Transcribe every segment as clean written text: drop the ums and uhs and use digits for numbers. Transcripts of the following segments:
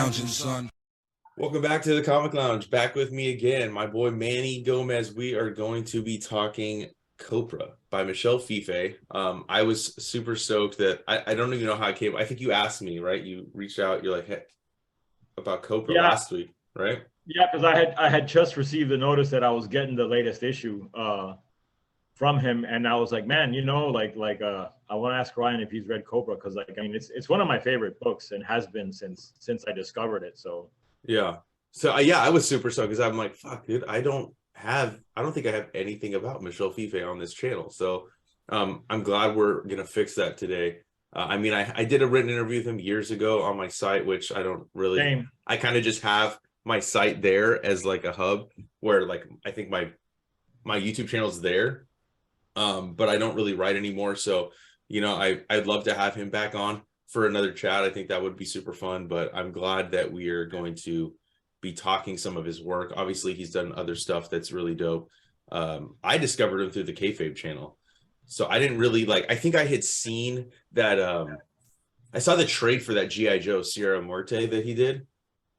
lounging, son. Welcome back to the Comic Lounge. Back with me again, my boy Manny Gomez. We are going to be talking Copra by Michel Fiffe. I was super stoked that I don't even know how I came. I think you asked me, right? You reached out. You're like, hey, about Copra last week, right? Yeah, because I had just received a notice that I was getting the latest issue from him, and I was like, man, I want to ask Ryan if he's read Copra, because it's one of my favorite books and has been since I discovered it. So yeah. So I was super stoked because I'm like, fuck, dude, I don't think I have anything about Michel Fiffe on this channel. So I'm glad we're gonna fix that today. I did a written interview with him years ago on my site, which I don't really. Same. I kind of just have my site there as like a hub where like I think my YouTube channel's there, but I don't really write anymore. So I'd love to have him back on for another chat. I think that would be super fun. But I'm glad that we are going to be talking some of his work. Obviously, he's done other stuff that's really dope. I discovered him through the Kayfabe channel, so I didn't really like. I think I had seen that. I saw the trade for that G.I. Joe Sierra Muerte that he did.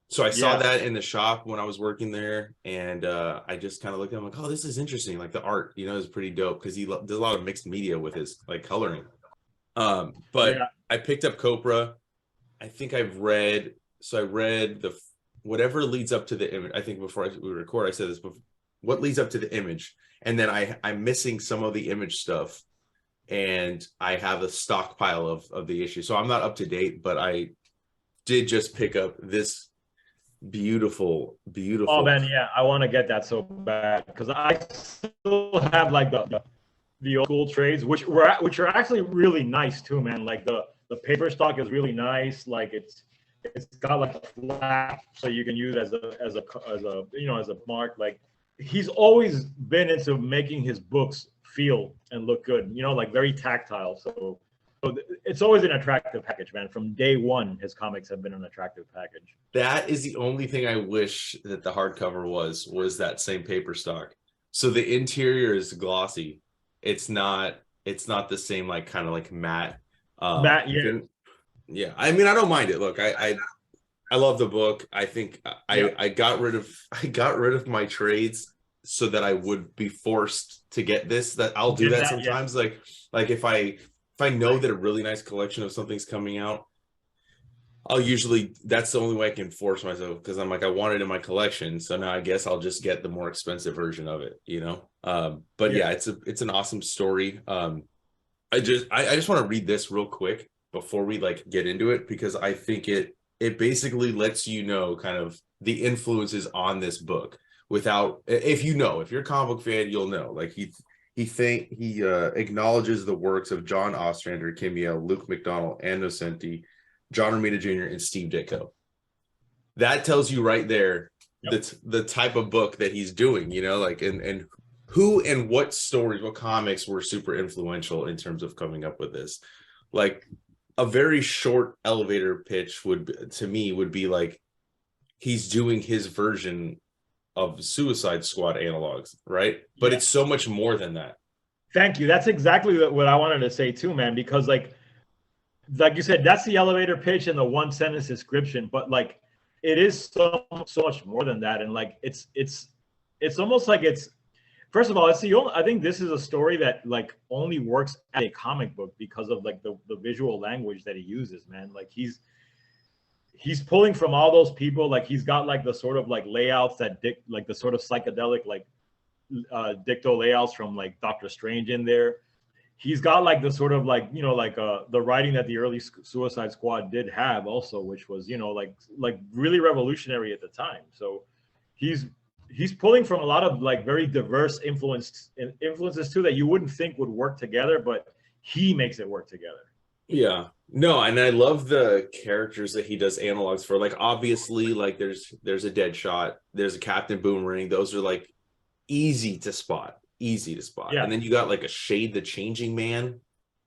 So I saw that in the shop when I was working there, and I just kind of looked at him like, oh, this is interesting. Like the art, is pretty dope because he does a lot of mixed media with his like coloring. But I picked up Copra. I think I read the whatever leads up to the image. I think before we record, I said this before, what leads up to the image, and then I'm missing some of the image stuff, and I have a stockpile of the issue, so I'm not up to date. But I did just pick up this beautiful. Oh man, yeah, I want to get that so bad because I still have like the old school trades, which are actually really nice too, man. Like the paper stock is really nice. Like it's got like a flap, so you can use it as a mark. Like he's always been into making his books feel and look good. Like very tactile. So it's always an attractive package, man. From day one, his comics have been an attractive package. That is the only thing I wish that the hardcover was that same paper stock. So the interior is glossy. It's not the same like kind of like matte. Matte, yeah. Yeah. I mean, I don't mind it. Look, I love the book. I think I got rid of my trades so that I would be forced to get this. That I'll do that sometimes. Yeah. Like if I know that a really nice collection of something's coming out, that's the only way I can force myself, because I'm like, I want it in my collection, so now I guess I'll just get the more expensive version of it, But yeah, it's an awesome story. I just want to read this real quick before we like get into it, because I think it basically lets you know kind of the influences on this book without, if you're a comic book fan, you'll know. Like he acknowledges the works of John Ostrander, Kimiel, Luke McDonnell, Ann Nocenti, John Romita Jr., and Steve Ditko. That tells you right there that's the type of book that he's doing, like and who and what stories, what comics were super influential in terms of coming up with this. Like a very short elevator pitch would be like he's doing his version of Suicide Squad analogs, right? But it's so much more than that. Thank you. That's exactly what I wanted to say too, man, because like you said, that's the elevator pitch and the one sentence description, but like it is so much more than that. And like it's almost like first of all, I think this is a story that like only works as a comic book because of like the visual language that he uses, man. Like he's pulling from all those people. Like he's got like the sort of like layouts like the sort of psychedelic like dicto layouts from like Doctor Strange in there. He's got like the sort of like the writing that the early Suicide Squad did have also, which was like really revolutionary at the time. So he's pulling from a lot of like very diverse influences too that you wouldn't think would work together, but he makes it work together. Yeah, no, and I love the characters that he does analogs for. Like obviously, like there's a Deadshot, there's a Captain Boomerang. Those are like easy to spot. Yeah. And then you got like a Shade the Changing Man,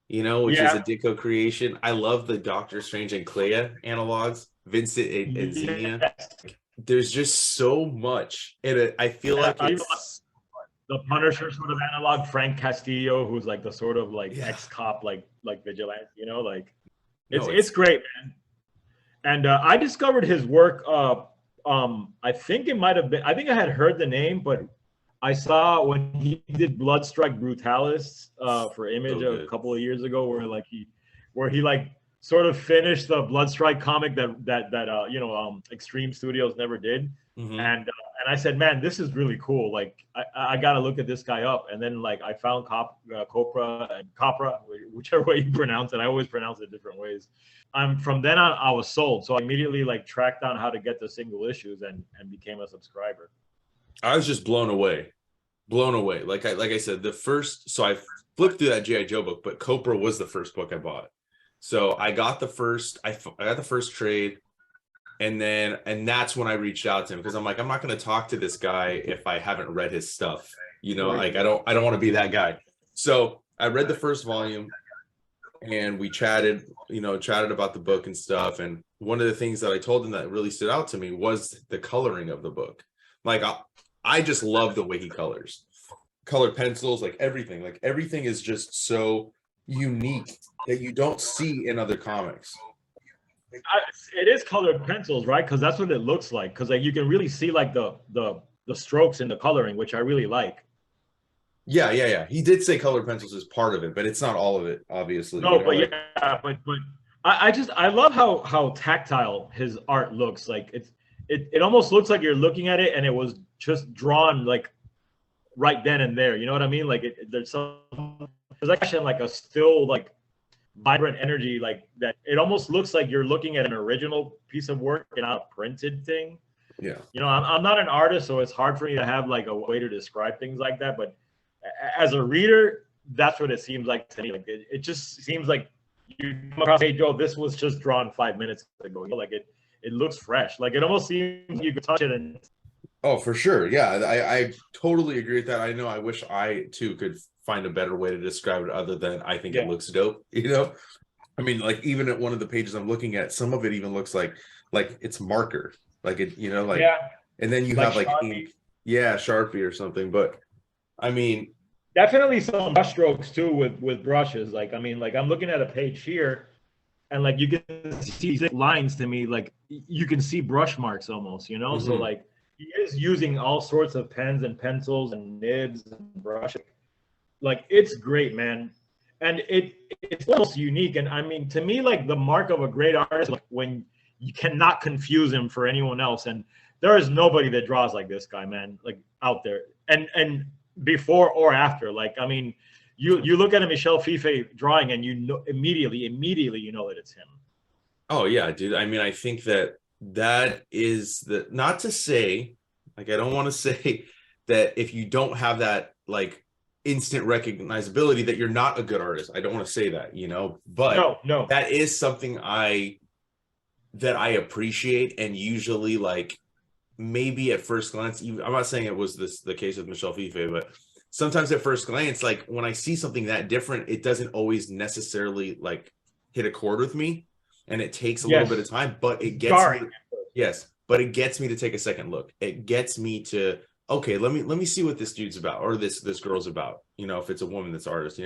which is a Ditko creation. I love the Doctor Strange and Clea analogs, Vincent and Xenia. Yes. There's just so much in it. I feel like it's the Punisher sort of analog, Frank Castillo, who's like the sort of like ex-cop like vigilante, like it's great, man. And I discovered his work. I think it might have been. I think I had heard the name, but I saw when he did Bloodstrike Brutalis for Image So a good. couple of years ago, where he like sort of finished the Bloodstrike comic that Extreme Studios never did, Hmm. and I said, man, this is really cool. Like I got to look at this guy up, and then like I found Copra, whichever way you pronounce it. I always pronounce it different ways. From then on I was sold, so I immediately like tracked down how to get the single issues and became a subscriber. I was just blown away. Blown away. Like I said, the first, so I flipped through that GI Joe book, but Copra was the first book I bought. So I got the first, I got the first trade, and that's when I reached out to him because I'm like, I'm not going to talk to this guy if I haven't read his stuff. You know, Right. like I don't want to be that guy. So I read the first volume and we chatted, chatted about the book and stuff. And one of the things that I told him that really stood out to me was the coloring of the book. Like I just love the way he colors, colored pencils, like everything is just so unique that you don't see in other comics. It is colored pencils, right? Because that's what it looks like. Because like you can really see like the strokes in the coloring, which I really like. Yeah. He did say colored pencils is part of it, but it's not all of it, obviously. No, but yeah, but I love how tactile his art looks. Like it almost looks like you're looking at it and it was just drawn like right then and there. You know what I mean? Like there's actually like a still like vibrant energy like that. It almost looks like you're looking at an original piece of work and not a printed thing. Yeah. You know, I'm not an artist, so it's hard for me to have like a way to describe things like that. But as a reader, that's what it seems like to me. Like it just seems like you come across, hey Joe, this was just drawn 5 minutes ago. You know, like it looks fresh. Like it almost seems you could touch it and Oh, for sure. Yeah, I totally agree with that. I know I wish I too could find a better way to describe it other than I think it yeah, looks dope, you know? I mean, like even at one of the pages I'm looking at, some of it even looks like it's marker. Like it, like, yeah, and then you like have like Sharpie. ink. Yeah, Sharpie or something. But I mean, Definitely some brush strokes too with brushes. Like I mean, like I'm looking at a page here, and like you can see lines to me, like you can see brush marks almost. You know, so mhm. like he is using all sorts of pens and pencils and nibs and brushes. Like it's great, man, and it's almost unique. And I mean, to me, like the mark of a great artist, like when you cannot confuse him for anyone else. And there is nobody that draws like this guy, man, like out there. And before or after, like I mean, you look at a Michel Fiffe drawing, and you know immediately you know that it's him. Oh yeah, dude. I mean, I think that is the not to say, like I don't want to say that if you don't have that like instant recognizability that you're not a good artist. I don't want to say that, but No, no, that is something I appreciate and usually like maybe at first glance, even I'm not saying it was the case with Michel Fiffe, but sometimes at first glance, like when I see something that different, it doesn't always necessarily like hit a chord with me, and it takes a little bit yes, of time, but it it's gets jarring. me. Yes, but it gets me to take a second look. It gets me to okay, let me see what this dude's about or this girl's about. If it's a woman that's artist,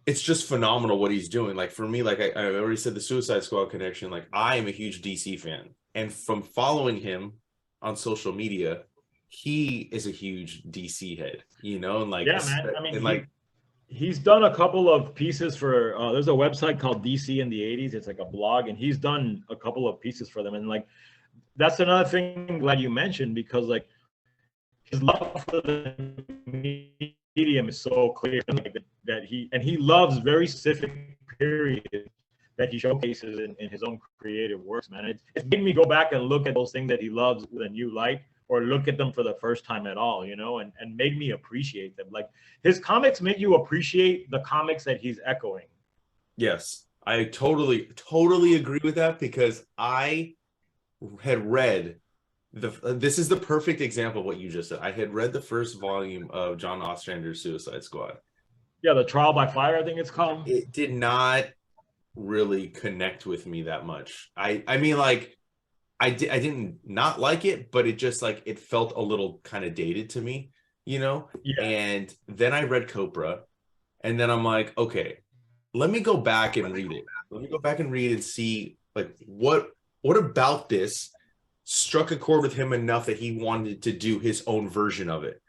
it's just phenomenal what he's doing. Like for me, like I already said, the Suicide Squad connection. Like I am a huge DC fan, and from following him on social media, he is a huge DC head. And like Yeah, man. I mean, and like he's done a couple of pieces for there's a website called DC in the 80s. It's like a blog, and he's done a couple of pieces for them. And like that's another thing I'm glad you mentioned, because like his love for the medium is so clear, like, that he loves very specific periods that he showcases in his own creative works, man. It's made me go back and look at those things that he loves with a new light, or look at them for the first time at all, and made me appreciate them. Like his comics make you appreciate the comics that he's echoing. yes, I totally agree with that because I had read this is the perfect example of what you just said. I had read the first volume of John Ostrander's Suicide Squad. Yeah, the Trial by Fire, I think it's called. It did not really connect with me that much. I mean like I didn't not like it, but it just like it felt a little kind of dated to me, Yeah, And then I read Copra, and then I'm like, okay, let me go back and read it. Let me go back and read and see like what about this struck a chord with him enough that he wanted to do his own version of it?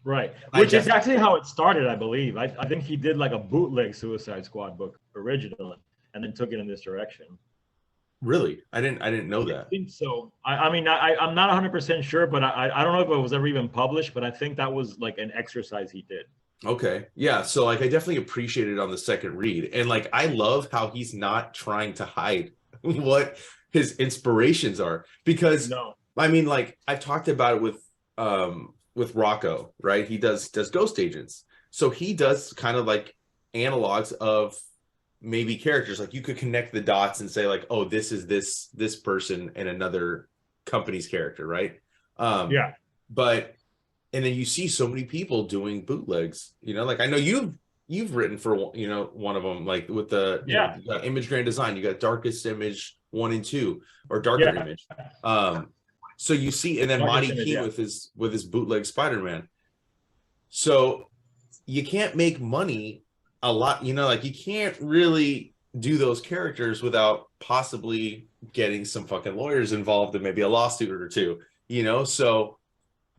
Right. Which is actually how it started, I believe. I think he did like a bootleg Suicide Squad book originally and then took it in this direction. Really? I didn't know that. I think so. I mean, I'm not 100% sure, but I don't know if it was ever even published, but I think that was like an exercise he did. Okay. Yeah. So like I definitely appreciate it on the second read. And like I love how he's not trying to hide what his inspirations are. Because No. I mean, like I've talked about it with Rocco, right? He does ghost agents. So he does kind of like analogs of maybe characters. Like you could connect the dots and say, like, oh, this is this person and another company's character, right? Yeah. But and then you see so many people doing bootlegs, you know, like I know you've written for, you know, one of them, like with the, you know, you got Image Grand Design, you got Darkest Image 1 and 2 or Darker Image. So you see, and then Monty Key with his bootleg Spider-Man. So you can't make money a lot, you know, like you can't really do those characters without possibly getting some fucking lawyers involved and maybe a lawsuit or two, you know. So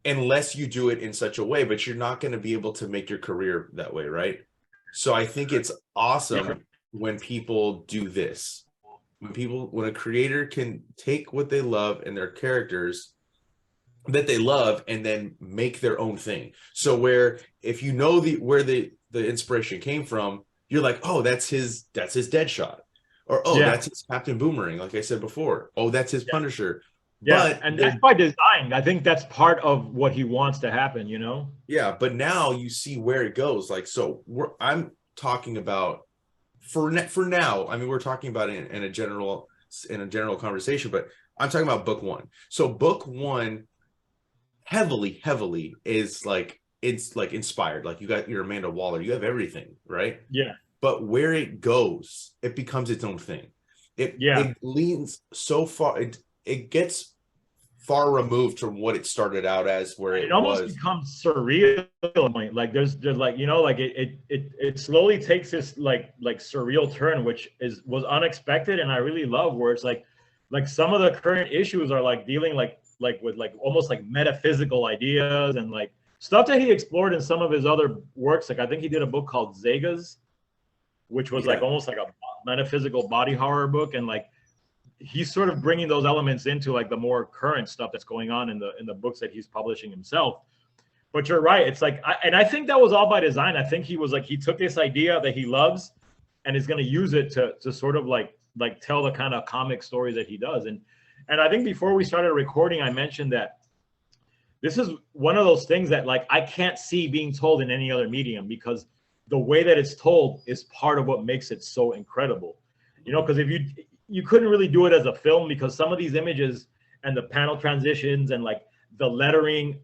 unless you do it in such a way, but you're not going to be able to make your career that way, right? So I think it's awesome when people do this. When a creator can take what they love and their characters that they love and then make their own thing. So where if you know where the inspiration came from, you're like, oh, that's his Deadshot, or oh, that's his Captain Boomerang, like I said before. Oh, that's his Punisher. Yeah, and that's by design. I think that's part of what he wants to happen, you know? Yeah, but now you see where it goes. Like, so I'm talking about for now. I mean, we're talking about it in a general conversation, but I'm talking about book one. So book one heavily is like, it's like inspired. Like you got your Amanda Waller, you have everything, right? Yeah. But where it goes, it becomes its own thing. It leans so far. It gets far removed from what it started out as, where it almost was becomes surreal. Like there's like, you know, like it slowly takes this like surreal turn, which was unexpected, and I really love where it's like some of the current issues are like dealing like with like almost like metaphysical ideas and like stuff that he explored in some of his other works. Like I think he did a book called Zegas, which was like almost like a metaphysical body horror book, and like he's sort of bringing those elements into like the more current stuff that's going on in the books that he's publishing himself. But you're right, it's like I think that was all by design. I think he was like, he took this idea that he loves and is going to use it to sort of like tell the kind of comic stories that he does. And I think before we started recording, I mentioned that this is one of those things that like I can't see being told in any other medium, because the way that it's told is part of what makes it so incredible. You know, because if you couldn't really do it as a film, because some of these images and the panel transitions and like the lettering,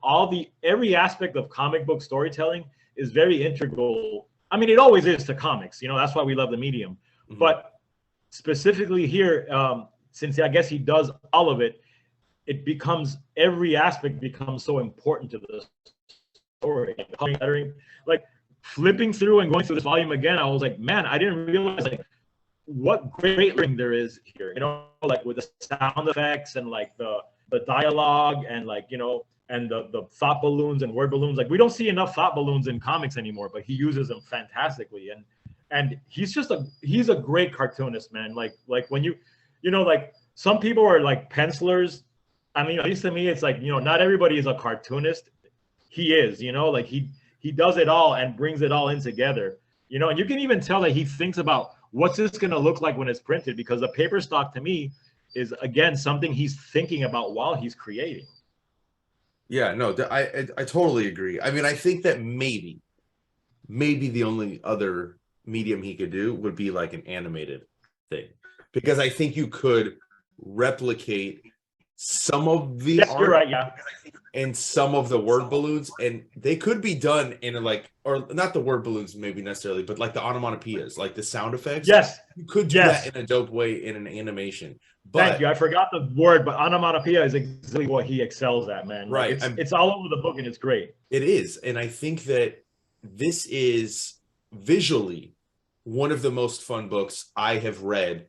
every aspect of comic book storytelling is very integral. I mean, it always is to comics, you know, that's why we love the medium. Mm-hmm. But specifically here, since I guess he does all of it, every aspect becomes so important to the story. Lettering, like flipping through and going through this volume again, I was like, man, I didn't realize like what great lettering there is here, you know, like with the sound effects and like the dialogue and like, you know, and the thought balloons and word balloons. Like we don't see enough thought balloons in comics anymore, but he uses them fantastically. And he's a great cartoonist, man. Like when you know, like some people are like pencilers. I mean, at least to me, it's like, you know, not everybody is a cartoonist. He is, you know, like he does it all and brings it all in together, you know, and you can even tell that he thinks about what's this going to look like when it's printed, because the paper stock to me is, again, something he's thinking about while he's creating. Yeah, no, I totally agree. I mean, I think that maybe the only other medium he could do would be like an animated thing, because I think you could replicate some of the art, you're right, yeah, and some of the word balloons, and they could be done in a like, or not the word balloons maybe necessarily, but like the onomatopoeias, like the sound effects. Yes, you could do that in a dope way in an animation. But thank you, I forgot the word, but onomatopoeia is exactly what he excels at, man. Right, like, it's all over the book and it's great. It is, and I think that this is visually one of the most fun books I have read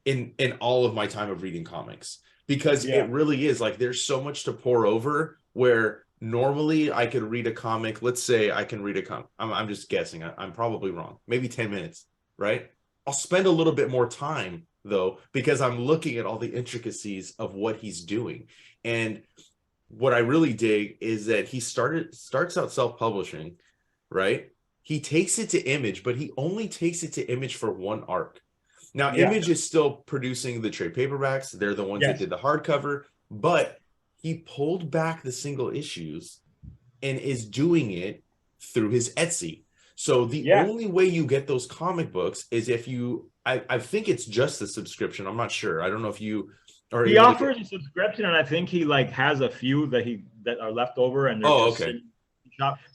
in all of my time of reading comics, because it really is like there's so much to pour over, where normally I could read a comic. Let's say I can read a comic. I'm just guessing. I'm probably wrong. Maybe 10 minutes, right? I'll spend a little bit more time though, because I'm looking at all the intricacies of what he's doing. And what I really dig is that he starts out self-publishing, right? He takes it to Image, but he only takes it to Image for one arc. Now, Image is still producing the trade paperbacks. They're the ones that did the hardcover, but he pulled back the single issues and is doing it through his Etsy. So the only way you get those comic books is if you, I think it's just the subscription. I'm not sure. I don't know if you are. He offers a subscription, and I think he like has a few that are left over, and they're just sitting.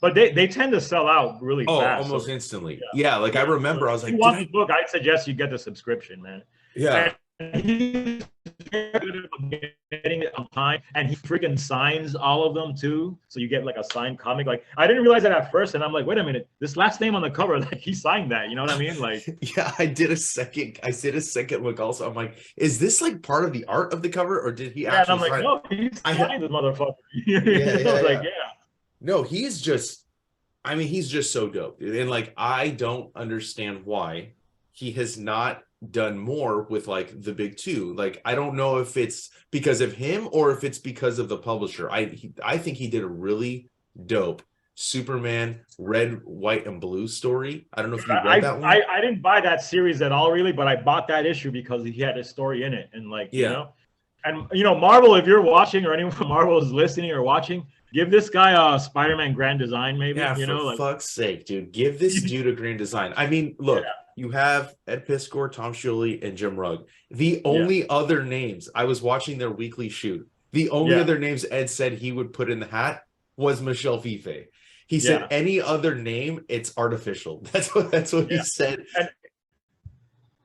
But they tend to sell out really fast. Almost instantly. Yeah, like I remember, I was like, if you want the book, I'd suggest you get the subscription, man. Yeah. And he's good at getting it on time, and he freaking signs all of them too. So you get like a signed comic. Like I didn't realize that at first, and I'm like, wait a minute, this last name on the cover, like he signed that. You know what I mean? Like, yeah, I did a second look also. I'm like, is this like part of the art of the cover, or did he actually? And I'm like, no, he signed this motherfucker. Yeah. No, he's just, I mean, he's just so dope, dude. And like, I don't understand why he has not done more with like the big two. Like, I don't know if it's because of him or if it's because of the publisher. I think he did a really dope Superman red, white, and blue story. I don't know if you read that one. I didn't buy that series at all, really, but I bought that issue because he had a story in it. And like, you know, and you know, Marvel, if you're watching, or anyone from Marvel is listening or watching, give this guy a Spider-Man Grand Design, maybe. Yeah, you know, for fuck's sake, dude. Give this dude a Grand Design. I mean, look, you have Ed Piskor, Tom Scioli, and Jim Rugg. The only other names, I was watching their weekly shoot, the only other names Ed said he would put in the hat was Michel Fiffe. He said any other name, it's artificial. That's what he said.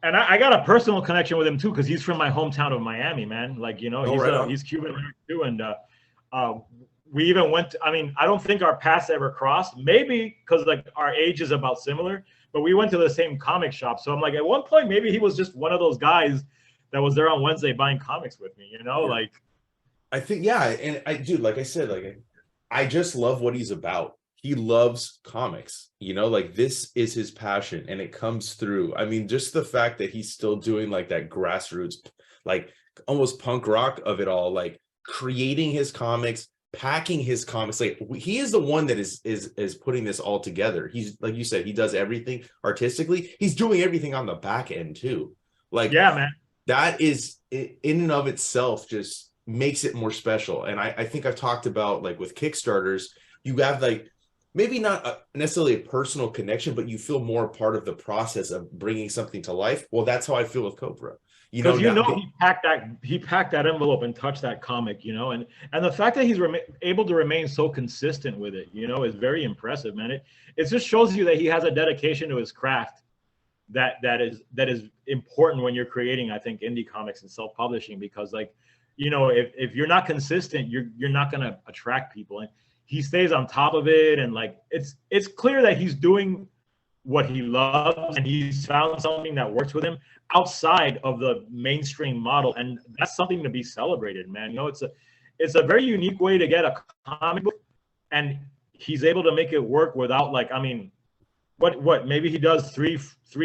And I got a personal connection with him too, because he's from my hometown of Miami, man. Like, you know, he's Cuban too, and we even went to, I mean, I don't think our paths ever crossed, maybe because like our age is about similar, but we went to the same comic shop. So I'm like, at one point, maybe he was just one of those guys that was there on Wednesday buying comics with me, you know, like. I think, and dude, like I said, like, I just love what he's about. He loves comics, you know, like this is his passion and it comes through. I mean, just the fact that he's still doing like that grassroots, like almost punk rock of it all, like creating his comics, packing his comics. Like he is the one that is putting this all together. He's, like you said, he does everything artistically. He's doing everything on the back end too. Like, yeah, man, that is in and of itself just makes it more special. And I think I've talked about, like, with Kickstarters, you have like maybe not necessarily a personal connection, but you feel more part of the process of bringing something to life. Well, that's how I feel with Copra. He packed that envelope and touched that comic, you know, and the fact that he's able to remain so consistent with it, you know, is very impressive, man. It just shows you that he has a dedication to his craft that is important when you're creating, I think, indie comics and self-publishing, because, like, you know, if you're not consistent, you're not going to attract people. And he stays on top of it, and like it's clear that he's doing what he loves, and he's found something that works with him outside of the mainstream model, and that's something to be celebrated, man. You know, it's a very unique way to get a comic book, and he's able to make it work without, like, I mean, what maybe he does three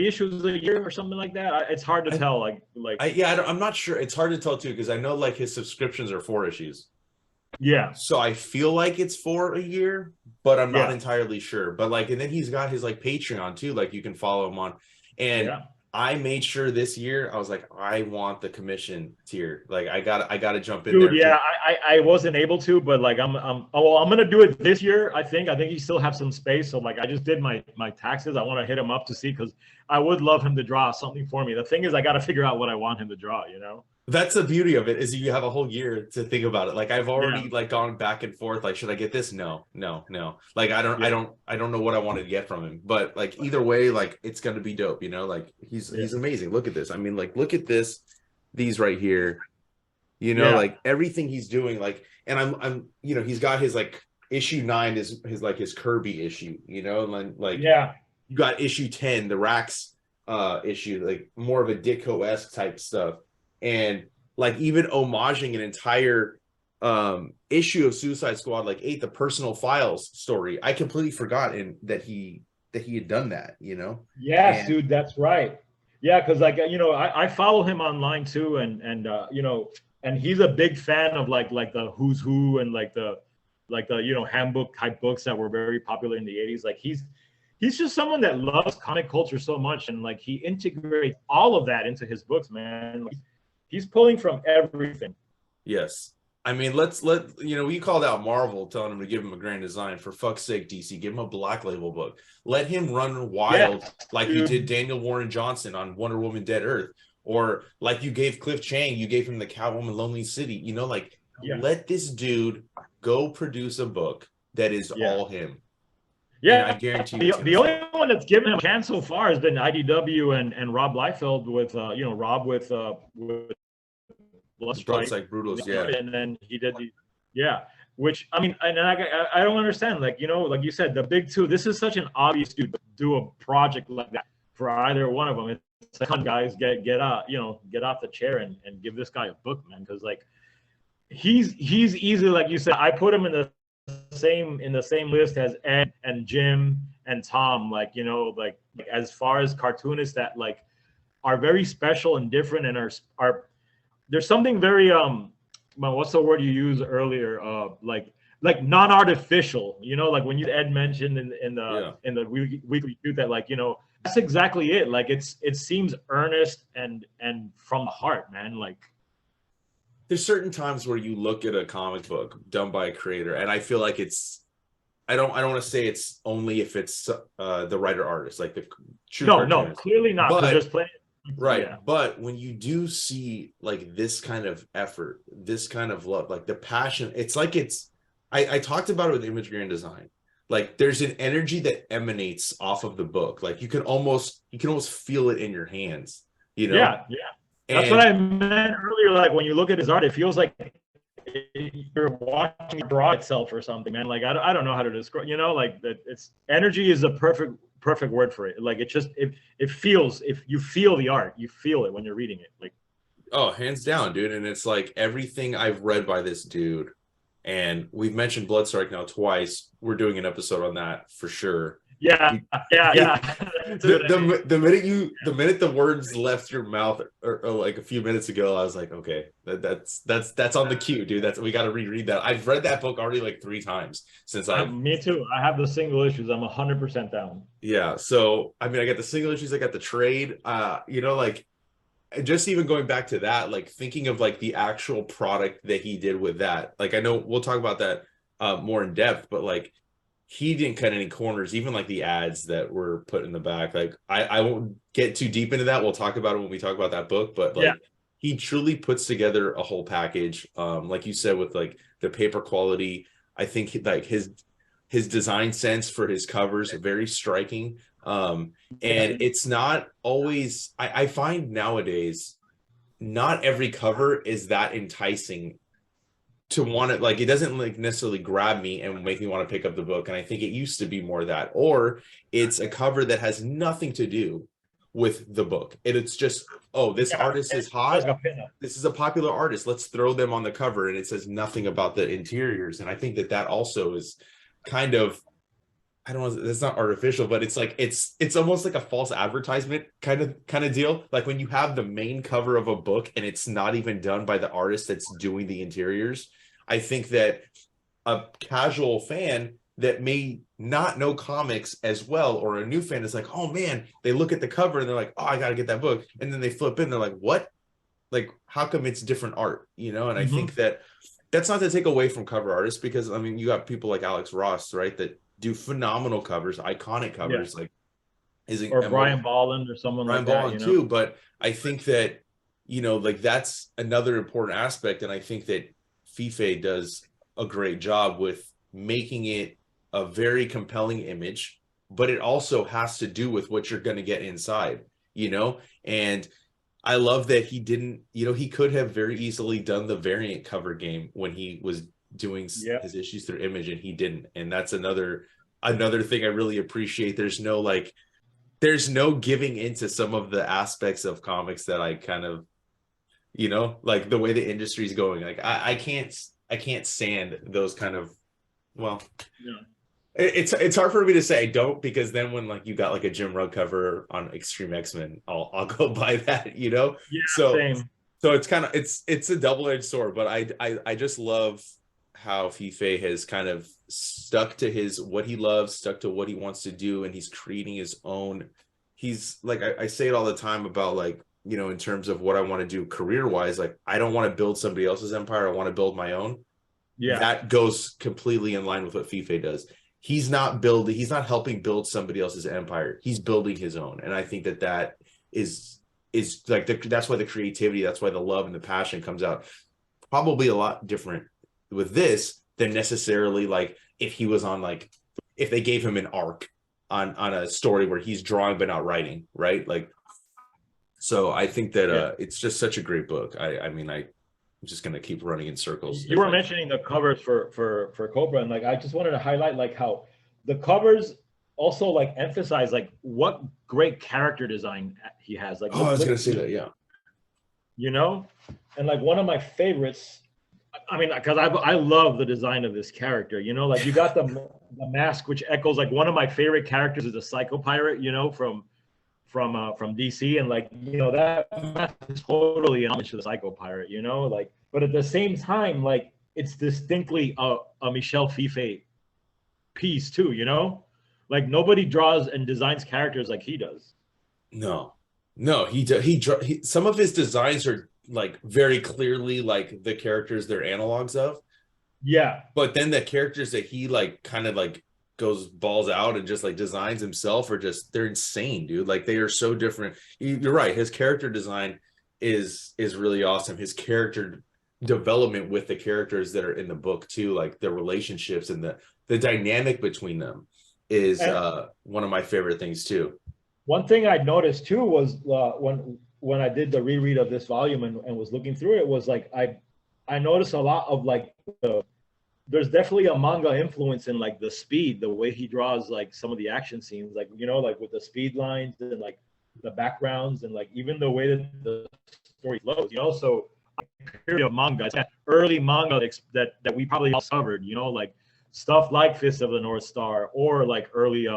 issues a year or something like that. It's hard to tell. I'm not sure. It's hard to tell too, because I know like his subscriptions are 4 issues. Yeah. So I feel like it's 4 a year, but I'm not entirely sure. But like, and then he's got his like Patreon too, like you can follow him on. And I made sure this year, I was like, I want the commission tier. Like I gotta jump in there. Dude, yeah, I wasn't able to, but like I'm gonna do it this year. I think you still have some space. So like I just did my taxes. I want to hit him up to see, because I would love him to draw something for me. The thing is, I got to figure out what I want him to draw, you know? That's the beauty of it, is you have a whole year to think about it. Like I've already like gone back and forth. Like, should I get this? No. Like I don't know what I want to get from him. But like either way, like it's gonna be dope. You know, like he's amazing. Look at this. I mean, like look at this. These right here. You know, like everything he's doing. Like, and I'm you know, he's got his like issue 9 is his like his Kirby issue. You know, and like you got issue 10, the Rax issue, like more of a Ditko-esque type stuff, and like even homaging an entire issue of Suicide Squad, like 8, the personal files story. I completely forgot that he had done that, you know. Yes, And dude, that's right. Yeah, because like I follow him online too, and and he's a big fan of like the Who's Who and like the handbook type books that were very popular in the 80s. Like he's just someone that loves comic culture so much, and like he integrates all of that into his books, man. Like, he's pulling from everything. yes. I mean, let we called out Marvel telling him to give him a grand design. For fuck's sake, DC, give him a Black Label book. Let him run wild Yes, like you did dude. Daniel Warren Johnson on Wonder Woman Dead Earth. Or like you gave Cliff Chang, you gave him the Catwoman Lonely City. Like Yeah, let this dude go produce a book that is yeah. all him. And I Yeah, guarantee you the, it's gonna the only sell. one that's given him a chance so far has been IDW and Rob Liefeld with Rob with Bloodstrike, Bloodsight Brutals, yeah. and then he did the yeah, which I mean, and I don't understand, like like you said, the big two. This is such an obvious dude to do a project like that for either one of them. It's like, come on, guys, get out, get off the chair and give this guy a book, man, because like he's easily, like you said, I put him in the same list as Ed and Jim and Tom, like like as far as cartoonists that like are very special and different and are there's something very well, what's the word you used earlier, like non-artificial, like when you Ed mentioned Yeah. in the weekly shoot that like that's exactly it, like it seems earnest and from the heart, man, like There's certain times where you look at a comic book done by a creator, and I feel like I don't want to say it's only if it's the writer artist, like the true no, cartoonist. clearly not, because But there's plenty. right, Yeah, but when you do see like this kind of effort, this kind of love, like the passion, it's like I talked about it with imagery and design. Like there's an energy that emanates off of the book. Like you can almost feel it in your hands, you know? yeah. That's what And I meant earlier. Like when you look at his art, it feels like you're watching it draw itself or something, man. Like I don't know how to describe. Like that. It's energy is a perfect word for it. Like it feels, if you feel the art, you feel it when you're reading it. Like oh, hands down, dude. And it's like everything I've read by this dude, and we've mentioned Bloodstrike now twice. We're doing an episode on that for sure. yeah, It, yeah. That's what I mean. the minute the words left your mouth, or like a few minutes ago, I was like, okay, that's on the queue, dude. That's we got to reread that. I've read that book already like 3 times since I've Me too. I have the single issues. I'm 100% down. yeah. So I mean, I got the single issues, I got the trade. Like just even going back to that, like thinking of like the actual product that he did with that. Like I know we'll talk about that more in depth, but like he didn't cut any corners, even like the ads that were put in the back. Like I won't get too deep into that. We'll talk about it when we talk about that book, but Yeah, like he truly puts together a whole package. Like you said, with like the paper quality, I think like his design sense for his covers are very striking. And it's not always, I find nowadays, not every cover is that enticing to want it. Like it doesn't like necessarily grab me and make me want to pick up the book. And I think it used to be more that, or it's a cover that has nothing to do with the book. And it's just, oh, this yeah. artist is Like hot. a pinup. This is a popular artist. Let's throw them on the cover. And it says nothing about the interiors. And I think that also is kind of, I don't know, it's not artificial, but it's like it's almost like a false advertisement kind of deal. Like when you have the main cover of a book and it's not even done by the artist that's doing the interiors. I think that a casual fan that may not know comics as well, or a new fan, is like, oh man, they look at the cover and they're like, oh, I gotta get that book. And then they flip in, they're like, what? Like, how come it's different art? And I think that that's not to take away from cover artists, because I mean, you got people like Alex Ross, right, that do phenomenal covers, iconic Yeah. covers, like is Or Emerald, Brian Bolland or someone Brian like that. Bolland too. But I think that like that's another important aspect, and I think that Fiffe does a great job with making it a very compelling image, but it also has to do with what you're going to get inside, and I love that he didn't, he could have very easily done the variant cover game when he was doing Yeah. his issues through Image, and he didn't. And that's another thing I really appreciate. There's no like there's no giving into some of the aspects of comics that I kind of, you know, like the way the industry's going. Like I can't stand those kind of, well, Yeah. it's hard for me to say I don't, because then when like you got like a Jim Rugg cover on Extreme X-Men, I'll go buy that, you know? Yeah, So same. so it's kind of it's a double-edged sword, but I just love how Fiffe has kind of stuck to his what he loves, stuck to what he wants to do, and he's creating his own. He's like I say it all the time about, like, you know, in terms of what I want to do career-wise, like I don't want to build somebody else's empire, I want to build my own. Yeah. That goes completely in line with what Fiffe does. He's not helping build somebody else's empire, he's building his own. And I think that is like that's why the creativity, that's why the love and the passion comes out probably a lot different with this than necessarily like if he was on, like, if they gave him an arc on a story where he's drawing but not writing, right? Like, so I think that it's just such a great book. I mean, I'm just gonna keep running in circles. You were mentioning the covers for Cobra, and like I just wanted to highlight like how the covers also like emphasize like what great character design he has. Like, Oh, I was gonna say that, yeah. You know, and like one of my favorites. I mean, because I love the design of this character. You know, like you got the mask, which echoes like one of my favorite characters is the Psycho Pirate. You know, from DC, and like, you know, that mask is totally an homage to the Psycho Pirate. You know, like, but at the same time, like it's distinctly a Michel Fiffe piece too. You know, like nobody draws and designs characters like he does. No, some of his designs are like very clearly like the characters they're analogs of. Yeah. But then the characters that he like kind of like goes balls out and just like designs himself are just, they're insane, dude. Like they are so different. You're right. His character design is really awesome. His character development with the characters that are in the book too, like the relationships and the dynamic between them is one of my favorite things too. One thing I noticed too was when I did the reread of this volume and was looking through it, was like I noticed a lot of like there's definitely a manga influence in like the speed, the way he draws like some of the action scenes, like, you know, like with the speed lines and like the backgrounds and like even the way that the story flows, you know. So period of manga, early manga that we probably all covered, you know, like stuff like Fist of the North Star, or like early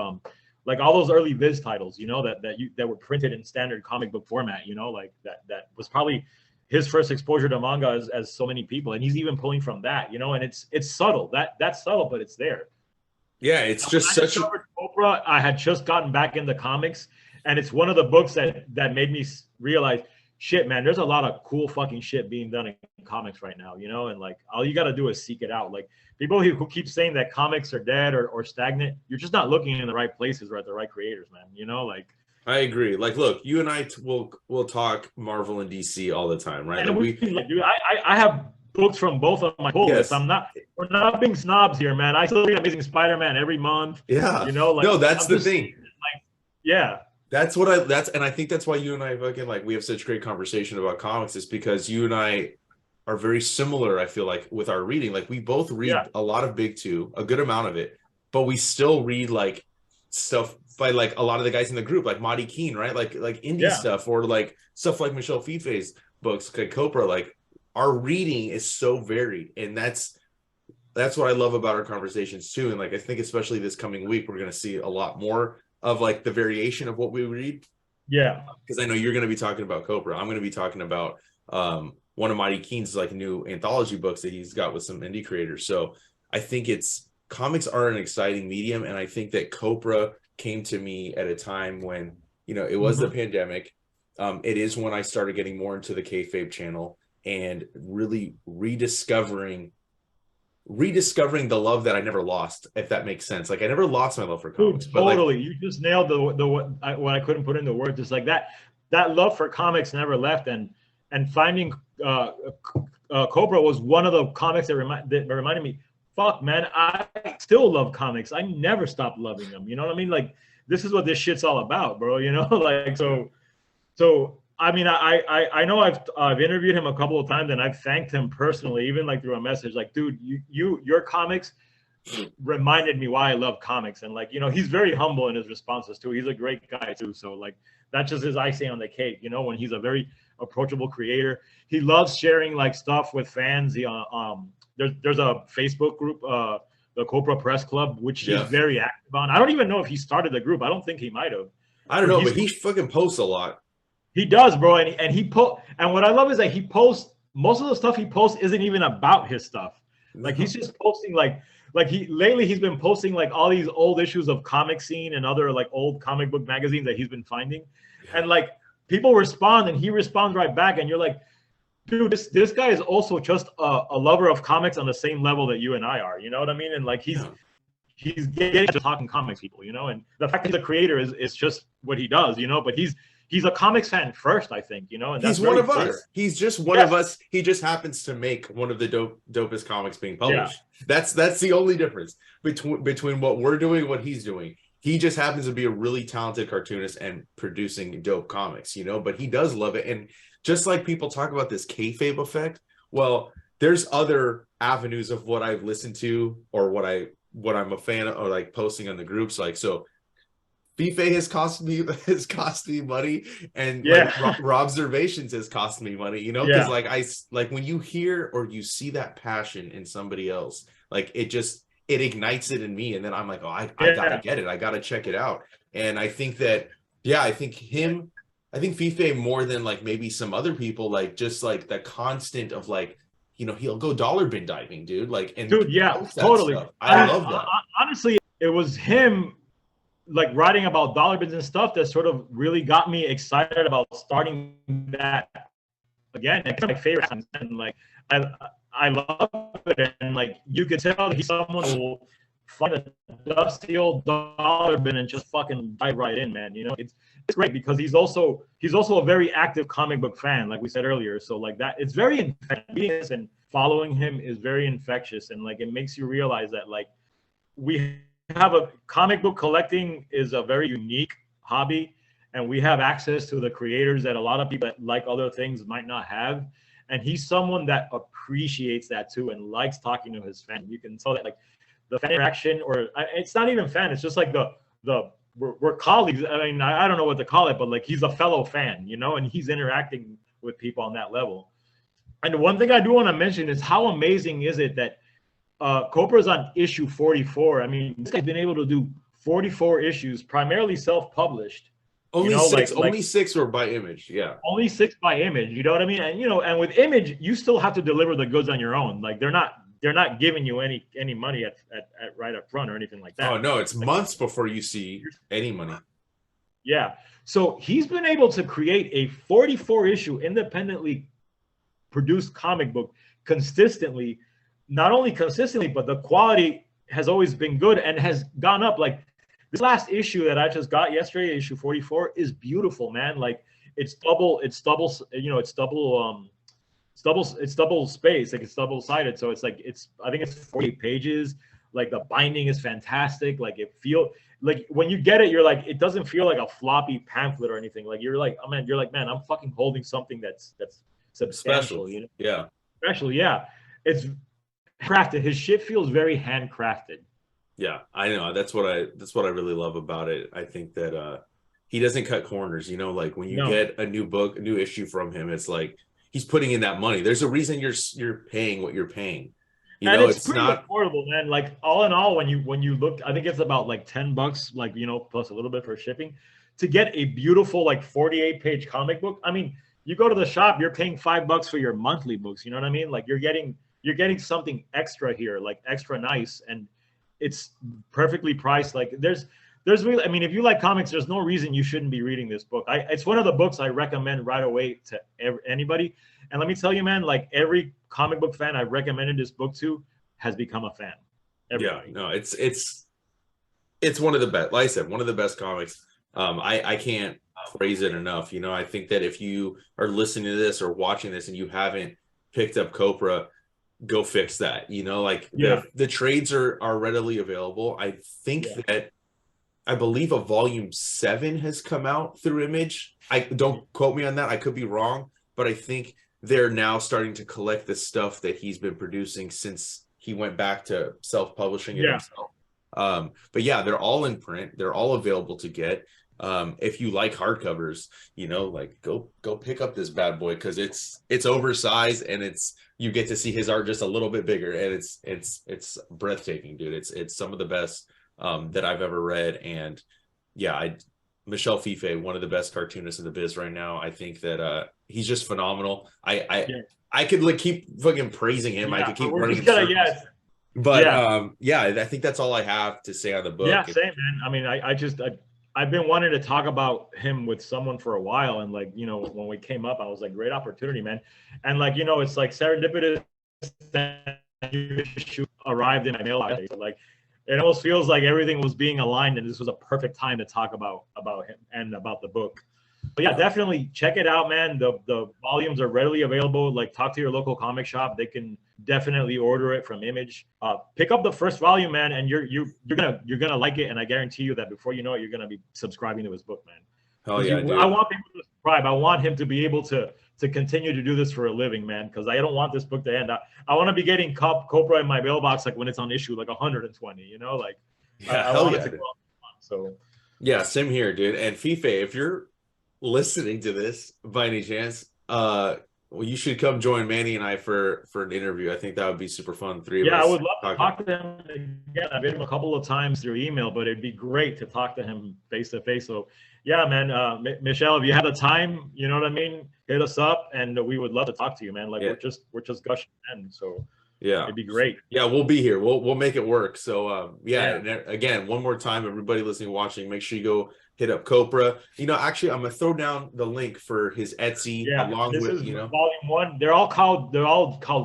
like all those early Viz titles, you know, that were printed in standard comic book format, you know, like that was probably his first exposure to manga as so many people, and he's even pulling from that, you know. And it's subtle, that's subtle, but it's there. Yeah, it's just such a Copra. I had just gotten back into comics, and it's one of the books that made me realize, shit, man, there's a lot of cool fucking shit being done in comics right now, you know. And like all you got to do is seek it out. Like people who keep saying that comics are dead or stagnant, you're just not looking in the right places or at the right creators, man, you know. Like I agree. Like, look, you and I will talk Marvel and DC all the time, right? And like dude, I have books from both of my pull lists. We're not being snobs here, man. I still read Amazing Spider-Man every month. Yeah, you know, like no, that's the thing. Like, yeah, and I think that's why you and I fucking like we have such great conversation about comics, is because you and I are very similar. I feel like with our reading, like we both read a lot of Big Two, a good amount of it, but we still read like stuff by like a lot of the guys in the group, like Monty Keene, right? Like indie stuff, or like stuff like Michel Fiffe's books, like Copra. Like our reading is so varied, and that's what I love about our conversations too. And like I think especially this coming week, we're going to see a lot more of like the variation of what we read. Yeah, because I know you're going to be talking about Copra. I'm going to be talking about one of Monty Keene's like new anthology books that he's got with some indie creators. So I think comics are an exciting medium, and I think that Copra came to me at a time when, you know, it was the pandemic. It is when I started getting more into the kayfabe channel and really rediscovering the love that I never lost, if that makes sense. Like I never lost my love for comics. Dude, totally. Like, you just nailed what I couldn't put into words. It's like that love for comics never left, and finding Copra was one of the comics that reminded me, fuck, man, I still love comics. I never stopped loving them. You know what I mean? Like this is what this shit's all about, bro. You know, like so. I mean, I know I've interviewed him a couple of times, and I've thanked him personally, even like through a message. Like, dude, your comics, reminded me why I love comics. And like, you know, he's very humble in his responses too. He's a great guy too. So like, that's just his icing on the cake, you know, when he's a very approachable creator. He loves sharing like stuff with fans. He there's a Facebook group, the Copra Press Club, which he's Yeah. very active on. I don't even know if he started the group. I don't think he might have. I don't know, but he fucking posts a lot. He does, bro. And what I love is that he posts, most of the stuff he posts isn't even about his stuff. Like he's just posting like he's been posting like all these old issues of Comic Scene and other like old comic book magazines that he's been finding. Yeah. And like people respond and he responds right back. And you're like, dude, this guy is also just a lover of comics on the same level that you and I are. You know what I mean? And like he's getting to talking comics people, you know, and the fact that he's a creator is just what he does, you know, but he's a comics fan first, I think, you know, and he's one of us. He's just one of us. He just happens to make one of the dopest comics being published. Yeah. That's the only difference between what we're doing and what he's doing. He just happens to be a really talented cartoonist and producing dope comics, you know, but he does love it. And just like people talk about this kayfabe effect, well, there's other avenues of what I've listened to or what I'm a fan of, or like posting on the groups. Like, so Fiffe has cost me money, and like Robservations has cost me money, you know, because like when you hear or you see that passion in somebody else, like it ignites it in me, and then I'm like, oh, I gotta get it, I gotta check it out. And I think that I think Fiffe more than like maybe some other people, like just like the constant of like, you know, he'll go dollar bin diving, dude. Like, and dude, totally. I love that. Honestly, it was him like writing about dollar bins and stuff that sort of really got me excited about starting that again. It's my favorite, and like I love it, and like you could tell he's someone who will find a dusty old dollar bin and just fucking dive right in, man. You know, it's great because he's also a very active comic book fan, like we said earlier. So like that, it's very infectious, and following him is very infectious, and like it makes you realize that like we have a comic book collecting is a very unique hobby, and we have access to the creators that a lot of people that like other things might not have. And he's someone that appreciates that too and likes talking to his fan. You can tell that like the fan interaction, or it's not even fan, it's just like we're colleagues. I mean, I don't know what to call it, but like he's a fellow fan, you know, and he's interacting with people on that level. And one thing I do want to mention is how amazing is it that Copra's on issue 44. I mean, this guy's been able to do 44 issues, primarily self-published. Only you know, six. Only 6 were by Image. Yeah. Only 6 by Image. You know what I mean? And you know, and with Image, you still have to deliver the goods on your own. Like they're not giving you any money at right up front or anything like that. Oh no, it's like, months before you see any money. Yeah. So he's been able to create a 44 issue independently produced comic book consistently. Not only consistently, but the quality has always been good and has gone up. Like this last issue that I just got yesterday, issue 44, is beautiful, man. Like it's double space, like it's double-sided. So it's like I think it's 48 pages. Like the binding is fantastic. Like it feels like when you get it, you're like, it doesn't feel like a floppy pamphlet or anything. Like you're like, oh man, man, I'm fucking holding something that's substantial, special. You know? Yeah. Special, yeah. It's crafted. His shit feels very handcrafted. Yeah, I know. That's what I really love about it. I think that he doesn't cut corners, you know, like when you get a new book, a new issue from him, it's like he's putting in that money. There's a reason you're paying what you're paying. You know, it's pretty not affordable, man. Like all in all, when you look, I think it's about like $10, like, you know, plus a little bit for shipping, to get a beautiful like 48-page comic book. I mean, you go to the shop, you're paying $5 for your monthly books. You know what I mean? Like you're getting something extra here, like extra nice, and it's perfectly priced. Like there's really, I mean, if you like comics, there's no reason you shouldn't be reading this book. It's one of the books I recommend right away to anybody. And let me tell you, man, like every comic book fan I've recommended this book to has become a fan. Everybody. Yeah, no, it's one of the best. Like I said, one of the best comics. I can't praise it enough. You know, I think that if you are listening to this or watching this and you haven't picked up Copra, go fix that. You know, like the trades are readily available. I think that I believe a volume 7 has come out through Image. I don't quote me on that. I could be wrong, but I think they're now starting to collect the stuff that he's been producing since he went back to self-publishing it Yeah. himself. But yeah, they're all in print. They're all available to get. If you like hardcovers, you know, like go pick up this bad boy, because it's oversized, and you get to see his art just a little bit bigger, and it's breathtaking, dude. It's some of the best that I've ever read. And yeah, Michel Fiffe, one of the best cartoonists in the biz right now. I think that he's just phenomenal. I could like keep fucking praising him. I could keep we're running just in gonna circles. But yeah, I think that's all I have to say on the book. Yeah, same, man. I mean, I've been wanting to talk about him with someone for a while, and like, you know, when we came up, I was like, great opportunity, man. And like, you know, it's like serendipitous that you arrived in my mailbox. Like, it almost feels like everything was being aligned, and this was a perfect time to talk about him and about the book. But yeah, definitely check it out, man. The volumes are readily available. Like, talk to your local comic shop. They can definitely order it from Image. Pick up the first volume, man, and you're gonna like it. And I guarantee you that before you know it, you're gonna be subscribing to his book, man. Hell yeah, dude. I want people to subscribe. I want him to be able to continue to do this for a living, man, because I don't want this book to end. I want to be getting Copra in my mailbox like when it's on issue like 120. You know, like yeah, I want it to go on. So yeah, same here, dude. And Fife, if you're listening to this by any chance, well, you should come join Manny and I for an interview. I think that would be super fun. Three of us. Yeah, I would love to talk to him again. I've met him a couple of times through email, but it'd be great to talk to him face to face. So yeah, man, Michelle, if you have the time, you know what I mean, hit us up, and we would love to talk to you, man. Like we're just gushing, and so yeah, it'd be great. Yeah, we'll be here. We'll make it work. So yeah. And again, one more time, everybody listening, watching, make sure you go hit up Copra. You know, actually, I'm gonna throw down the link for his Etsy along with volume 1. They're all called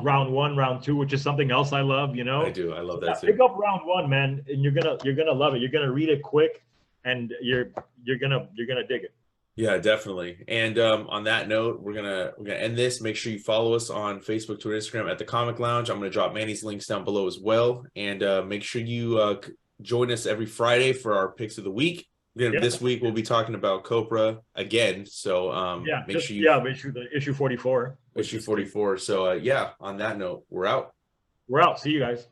round 1, round 2, which is something else I love. You know, I love that too. Pick up round 1, man, and you're gonna love it. You're gonna read it quick, and you're gonna dig it. Yeah, definitely. And on that note, we're gonna end this. Make sure you follow us on Facebook, Twitter, Instagram at The Comic Lounge. I'm gonna drop Manny's links down below as well. And make sure you join us every Friday for our picks of the week. This week we'll be talking about Copra again. So make sure you issue 44. Issue 44. So yeah, on that note, we're out. See you guys.